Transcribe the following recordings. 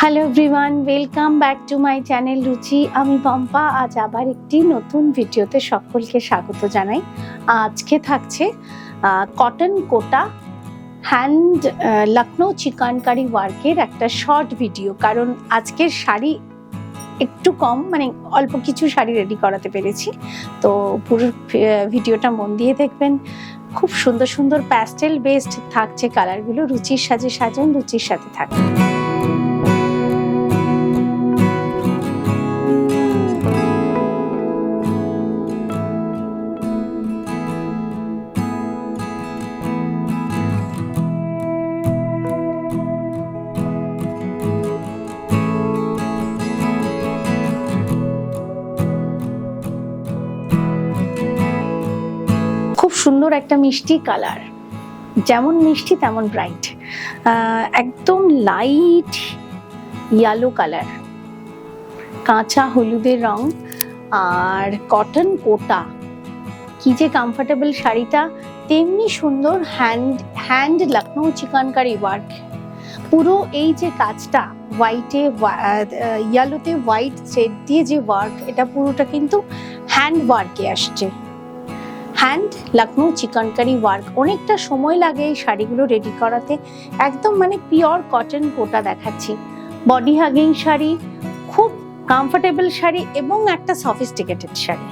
Hello everyone, welcome back to my channel রুচি। আমি পম্পা। আজ আবার একটি নতুন ভিডিওতে সকলকে স্বাগত জানাই। আজকে থাকছে কটন কোটা হ্যান্ড লখনৌ চিকনকারি ওয়ার্কের একটা শর্ট ভিডিও, কারণ আজকের শাড়ি একটু কম, মানে অল্প কিছু শাড়ি রেডি করাতে পেরেছি। তো পুরো ভিডিওটা মন দিয়ে দেখবেন। খুব সুন্দর সুন্দর প্যাস্টেল বেসড থাকছে কালারগুলো। রুচির সাজে সাজান, রুচির সাথে থাকবে। খুব সুন্দর একটা মিষ্টি কালার, যেমন মিষ্টি তেমন ব্রাইট, একদম লাইট ইয়েলো কালার, কাঁচা হলুদের রং, আর কটন কোটা। কি যে কমফোর্টেবল শাড়িটা, তেমনি সুন্দর হ্যান্ড লখনৌ চিকনকারি ওয়ার্ক। পুরো এই যে কাজটা হোয়াইটে ইয়েলোতে হোয়াইট থ্রেড দিয়ে যে ওয়ার্ক, এটা পুরোটা কিন্তু হ্যান্ড ওয়ার্কে আসছে। Hand Lucknow chikankari work. অনেকটা সময় লাগে এই শাড়িগুলো রেডি করাতে। একদম মানে পিওর কটন কোটা দেখাচ্ছি। বডি হাগিং শাড়ি, খুব কমফোর্টেবল শাড়ি এবং একটা সফিস্টিকেটেড শাড়ি।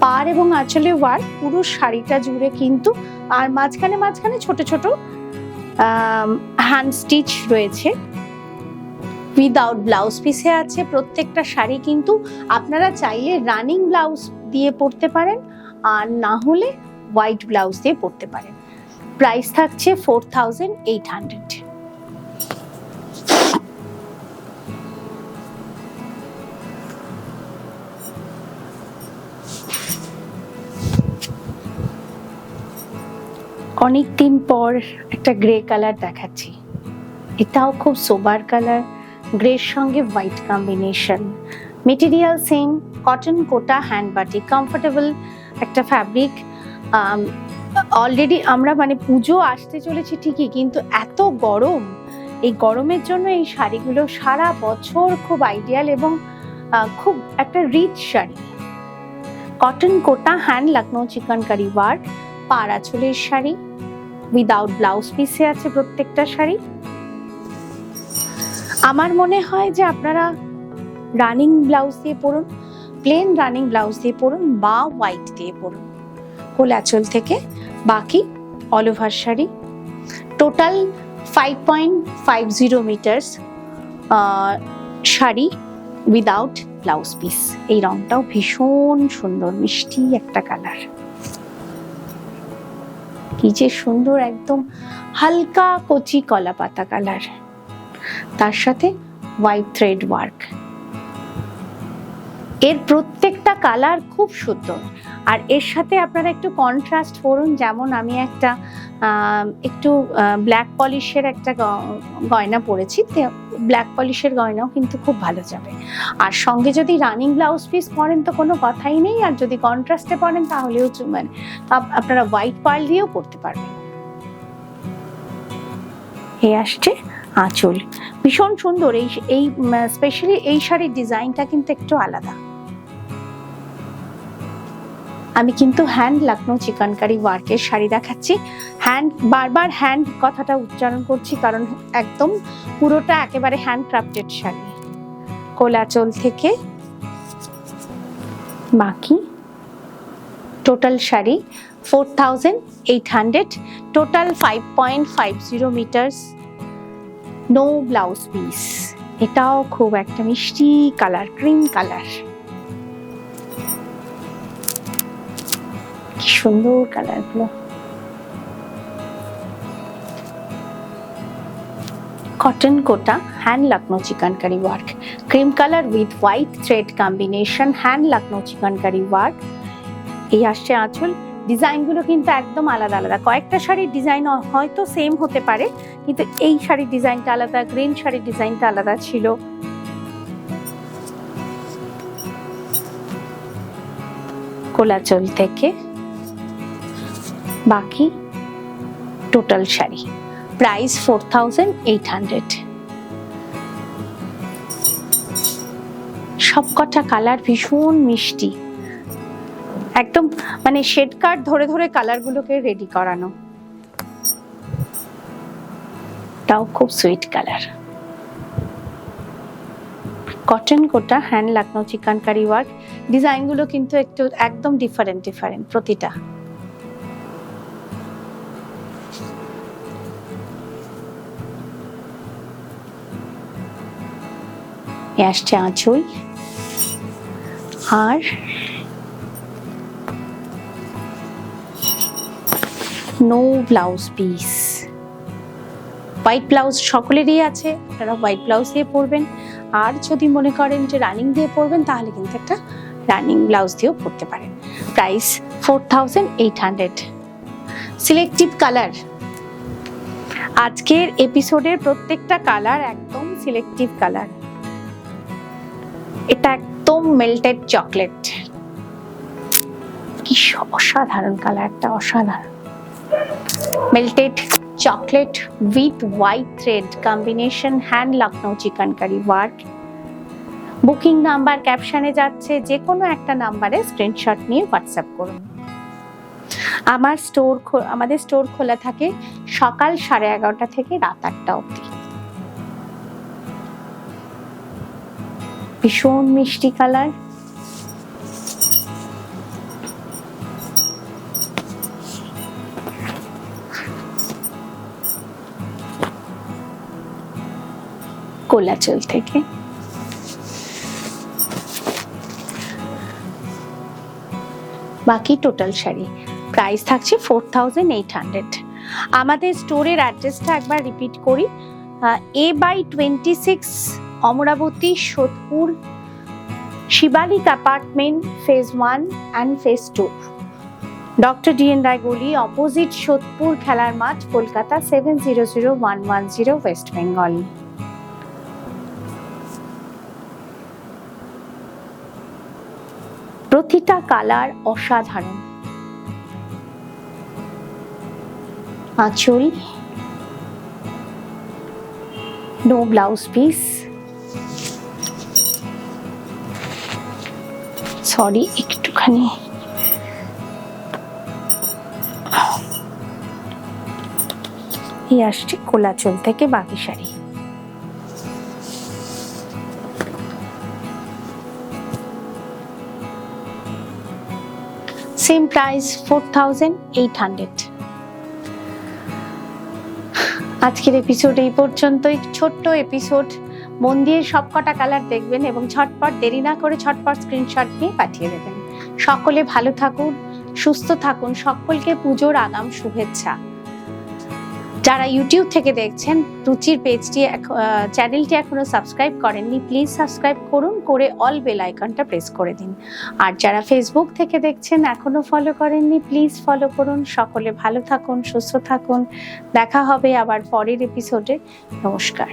পাড় এবং আঁচলে ওয়ার্ক পুরো শাড়িটা জুড়ে কিন্তু, আর মাঝখানে মাঝখানে ছোট ছোট হ্যান্ড স্টিচ রয়েছে। উইদাউট ব্লাউজ পিসে আছে প্রত্যেকটা শাড়ি, কিন্তু আপনারা চাইলে রানিং ব্লাউজ দিয়ে পরতে পারেন, আর না হলে হোয়াইট ব্লাউজ দিয়ে পরতে পারেন। প্রাইস থাকছে 4800। অনেকদিন পর একটা গ্রে কালার দেখাচ্ছি। এটাও খুব সোবার কালার, গ্রের সঙ্গে white combination. Material same, cotton Kota hand batik, comfortable একটা ফ্যাব্রিক। অলরেডি আমরা মানে পুজো আসতে চলেছি ঠিকই, কিন্তু এত গরম, এই গরমের জন্য এই শাড়িগুলো সারা বছর খুব আইডিয়াল এবং খুব একটা rich sari. Cotton Kota hand Lucknow chikankari work, পাড় আঁচলের শাড়ি, উইদাউট ব্লাউজ পিসে আছে প্রত্যেকটা শাড়ি। আমার মনে হয় যে আপনারা রানিং ব্লাউজ দিয়ে পরুন, প্লেন রানিং ব্লাউজ দিয়ে পরুন বা হোয়াইট দিয়ে পরুন কোল আঁচল থেকে। বাকি all over sari. Total 5.50 metres sari without blouse piece. এই রংটাও ভীষণ সুন্দর, মিষ্টি একটা কালার। কি যে সুন্দর, একদম হালকা কচি কলা পাতা কালার, তার সাথে হোয়াইট থ্রেড ওয়ার্ক। এর প্রত্যেকটা কালার খুব সুন্দর। আর এর সাথে আপনারা একটু কন্ট্রাস্ট করুন, যেমন আমি একটা একটু ব্ল্যাক পলিশের একটা গয়না পরেছি, ব্ল্যাক পলিশের গয়নাও কিন্তু খুব ভালো যাবে। আর সঙ্গে যদি রানিং ব্লাউজ পিস পরেন তো কোনো কথাই নেই, আর যদি কন্ট্রাস্টে পরেন তাহলেও মানে আপনারা হোয়াইট পার্ল দিয়েও পরতে পারবেন। এই আসছে আঁচল, ভীষণ সুন্দর। এই স্পেশালি এই শাড়ির ডিজাইনটা কিন্তু একটু আলাদা। আমি কিন্তু হ্যান্ড লখনৌ চিকনকারি ওয়ার্কের শাড়ি দেখাচ্ছি। হ্যান্ড, বারবার হ্যান্ড কথাটা উচ্চারণ করছি কারণ একদম পুরোটা একেবারে হ্যান্ড ক্রাফটেড শাড়ি। কোলাচল থেকে বাকি total sari 4800। Total 5.50 metres, no blouse piece. এটাও খুব একটা মিষ্টি কালার, ক্রিম কালার। কি সুন্দর কালার গুলো। Cotton Kota hand Lucknow chikankari work, cream colour with white thread combination, hand Lucknow chikankari work. এই আসছে আঁচল। ডিজাইনগুলো কিন্তু একদম আলাদা আলাদা। কয়েকটা শাড়ির ডিজাইন হয়তো সেম হতে পারে, কিন্তু এই শাড়ির ডিজাইনটা আলাদা, গ্রিন শাড়ির ডিজাইনটা আলাদা ছিল। কোলাচল থেকে বাকি টোটাল শাড়ি। প্রাইস 4800। সবকটা কালার ভীষণ মিষ্টি, একদম মানে শেড কার্ড ধরে ধরে কালারগুলোকে রেডি করানো। তাও খুব sweet colour. Cotton Kota, hand Lucknow chikankari work. ডিজাইনগুলো কিন্তু একটু একদম ডিফারেন্ট প্রতিটা। আসছে আঁচল আর no blouse piece. White blouse সকলেরই আছে, আপনারা হোয়াইট ব্লাউজ দিয়ে পরবেন। আর যদি মনে করেন যে রানিং দিয়ে পরবেন তাহলে কিন্তু একটা রানিং ব্লাউজ দিয়েও পরতে পারেন। প্রাইস 4800। Selective colour. আজকের এপিসোডের প্রত্যেকটা কালার একদম সিলেক্টিভ কালার। এটা একদম মেল্টেড চকলেট, কি অসাধারণ কালারটা, অসাধারণ। Melted chocolate with white thread combination, hand Lucknow chikankari work. Booking number ক্যাপশনে যাচ্ছে, যে কোনো একটা নাম্বারে স্ক্রিনশট নিয়ে হোয়াটসঅ্যাপ করুন। আমাদের স্টোর খোলা থাকে সকাল 11:30 থেকে রাত 8টা অবধি। ভীষণ মিষ্টি কালার। কোলাচল থেকে। বাকি টোটাল শাড়ি প্রাইস থাকছে 4800। আমাদের স্টোরের অ্যাড্রেসটা একবার রিপিট করি। A/26 Amarabati, Sodepur, Shivalik apartment, phase 1 and phase 2, doctor DN Roy গলি, অপোজিট সোদপুর খেলার মাঠ, কলকাতা 700110, ওয়েস্ট বেঙ্গল। প্রতিটা কালার অসাধারণ। আঁচল, নো ব্লাউজ পিস। সরি একটুখানি, এই আসছে কোলাচল থেকে বাকি শাড়ি। Same price 4800। আজকের এপিসোড এই পর্যন্তই। ছোট্ট এপিসোড, মন দিয়ে সবকটা কালার দেখবেন এবং ঝটপট দেরি না করে ঝটপট স্ক্রিনশট নিয়ে পাঠিয়ে দেবেন। সকলে ভালো থাকুন, সুস্থ থাকুন, সকলকে পুজোর আগাম শুভেচ্ছা। যারা ইউটিউব থেকে দেখছেন, রুচির পেজটি চ্যানেলটি এখনো সাবস্ক্রাইব করেননি, প্লিজ সাবস্ক্রাইব করুন, করে অল বেল আইকনটা প্রেস করে দিন। আর যারা ফেসবুক থেকে দেখছেন এখনো ফলো করেননি, প্লিজ ফলো করুন। সকলে ভালো থাকুন, সুস্থ থাকুন। দেখা হবে আবার পরের এপিসোডে। নমস্কার।